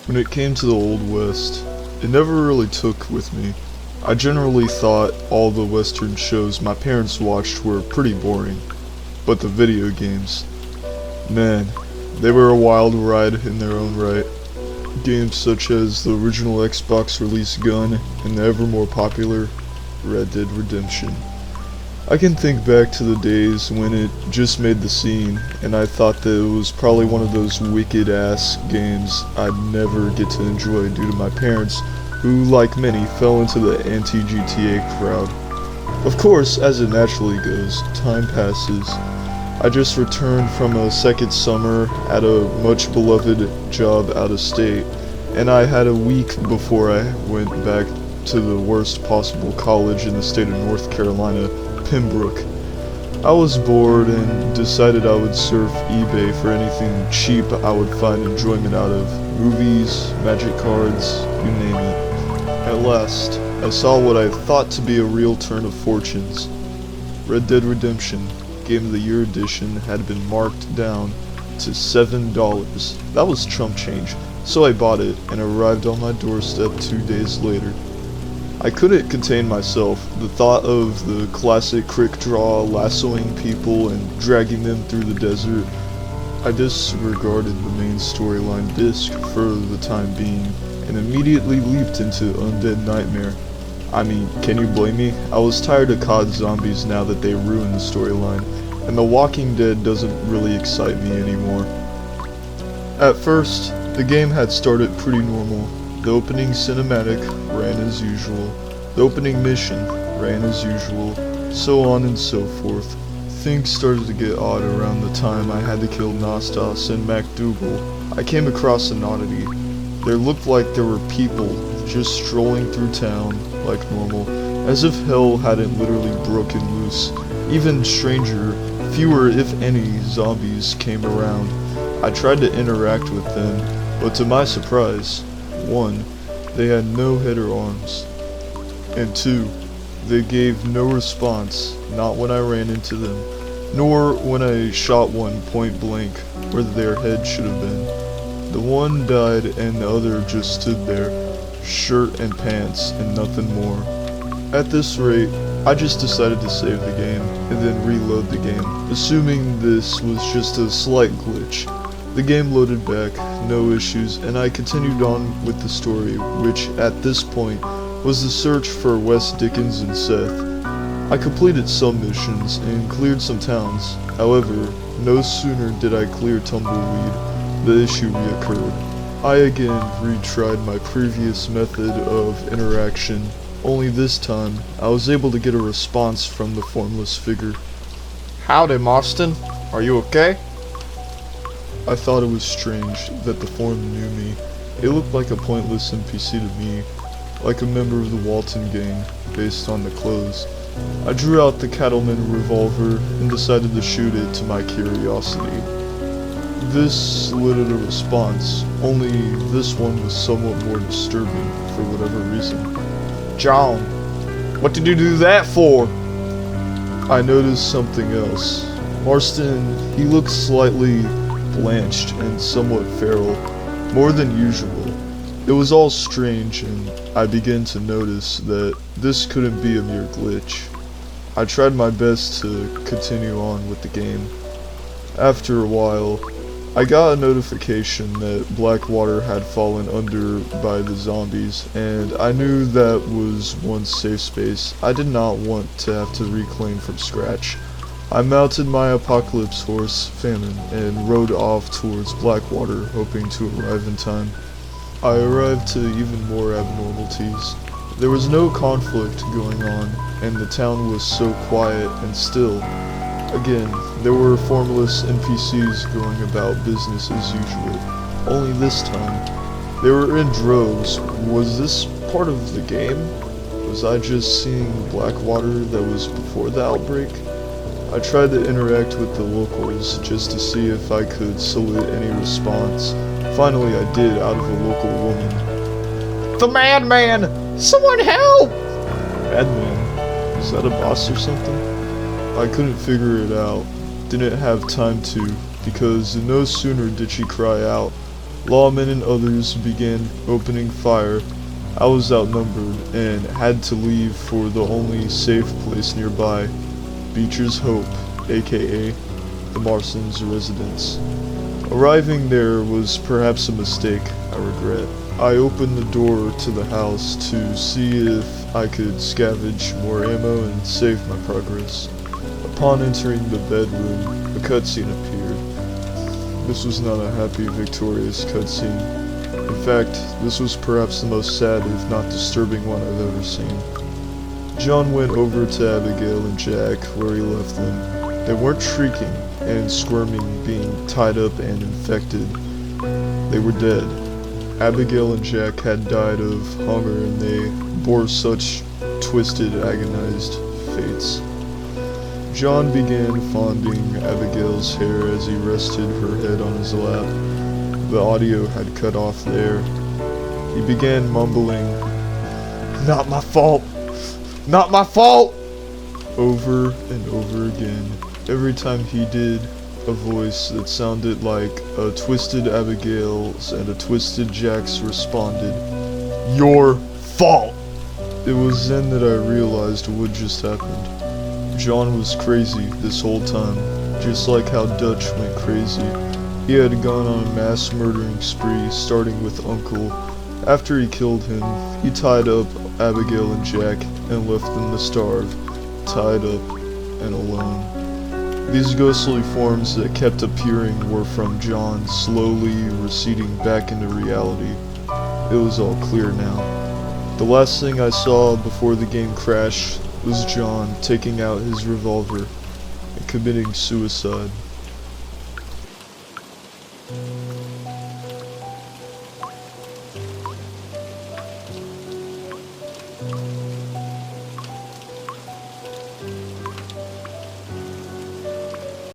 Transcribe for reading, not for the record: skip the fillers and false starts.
When it came to the Old West, it never really took with me. I generally thought all the Western shows my parents watched were pretty boring. But the video games, man, they were a wild ride in their own right. Games such as the original Xbox release Gun and the ever more popular Red Dead Redemption. I can think back to the days when it just made the scene, and I thought that it was probably one of those wicked-ass games I'd never get to enjoy due to my parents, who, like many, fell into the anti-GTA crowd. Of course, as it naturally goes, time passes. I just returned from a second summer at a much-beloved job out of state, and I had a week before I went back to the worst possible college in the state of North Carolina, Pembroke. I was bored and decided I would surf eBay for anything cheap I would find enjoyment out of. Movies, magic cards, you name it. At last, I saw what I thought to be a real turn of fortunes. Red Dead Redemption, Game of the Year edition, had been marked down to $7. That was chump change, so I bought it and arrived on my doorstep 2 days later. I couldn't contain myself. The thought of the classic crick draw, lassoing people and dragging them through the desert. I disregarded the main storyline disc for the time being and immediately leaped into Undead Nightmare. I mean, can you blame me? I was tired of COD zombies now that they ruined the storyline, and The Walking Dead doesn't really excite me anymore. At first, the game had started pretty normal. The opening cinematic ran as usual, the opening mission ran as usual, so on and so forth. Things started to get odd around the time I had to kill Nastas and MacDougal. I came across an oddity. There looked like there were people just strolling through town like normal, as if hell hadn't literally broken loose. Even stranger, fewer if any zombies came around. I tried to interact with them, but to my surprise, 1, they had no head or arms, and 2, they gave no response, not when I ran into them, nor when I shot one point blank where their head should have been. The one died and the other just stood there, shirt and pants and nothing more. At this rate, I just decided to save the game and then reload the game, assuming this was just a slight glitch. The game loaded back, no issues, and I continued on with the story, which at this point was the search for Wes Dickens and Seth. I completed some missions and cleared some towns. However, no sooner did I clear Tumbleweed, the issue reoccurred. I again retried my previous method of interaction, only this time I was able to get a response from the formless figure. Howdy, Marston. Are you okay? I thought it was strange that the form knew me. It looked like a pointless NPC to me, like a member of the Walton gang, based on the clothes. I drew out the cattleman revolver and decided to shoot it to my curiosity. This elicited a response, only this one was somewhat more disturbing for whatever reason. John, what did you do that for? I noticed something else. Marston, he looked slightly blanched and somewhat feral, more than usual. It was all strange, and I began to notice that this couldn't be a mere glitch. I tried my best to continue on with the game. After a while, I got a notification that Blackwater had fallen under by the zombies, and I knew that was one safe space I did not want to have to reclaim from scratch. I mounted my apocalypse horse, Famine, and rode off towards Blackwater, hoping to arrive in time. I arrived to even more abnormalities. There was no conflict going on, and the town was so quiet and still. Again, there were formless NPCs going about business as usual, only this time, they were in droves. Was this part of the game? Was I just seeing Blackwater that was before the outbreak? I tried to interact with the locals just to see if I could solicit any response. Finally I did, out of a local woman. The madman! Someone help! Madman? Is that a boss or something? I couldn't figure it out. Didn't have time to because no sooner did she cry out, lawmen and others began opening fire. I was outnumbered and had to leave for the only safe place nearby, Beecher's Hope, aka the Marston's residence. Arriving there was perhaps a mistake, I regret. I opened the door to the house to see if I could scavenge more ammo and save my progress. Upon entering the bedroom, a cutscene appeared. This was not a happy, victorious cutscene. In fact, this was perhaps the most sad, if not disturbing one I've ever seen. John went over to Abigail and Jack where he left them. They weren't shrieking and squirming, being tied up and infected. They were dead. Abigail and Jack had died of hunger and they bore such twisted, agonized fates. John began fondling Abigail's hair as he rested her head on his lap. The audio had cut off there. He began mumbling, "Not my fault! Not my fault!" over and over again. Every time he did, a voice that sounded like a twisted Abigail's and a twisted Jack's responded, "Your fault!" It was then that I realized what just happened. John was crazy this whole time, just like how Dutch went crazy. He had gone on a mass murdering spree, starting with Uncle. After he killed him, he tied up Abigail and Jack and left them to starve, tied up and alone. These ghostly forms that kept appearing were from John slowly receding back into reality. It was all clear now. The last thing I saw before the game crashed was John taking out his revolver and committing suicide.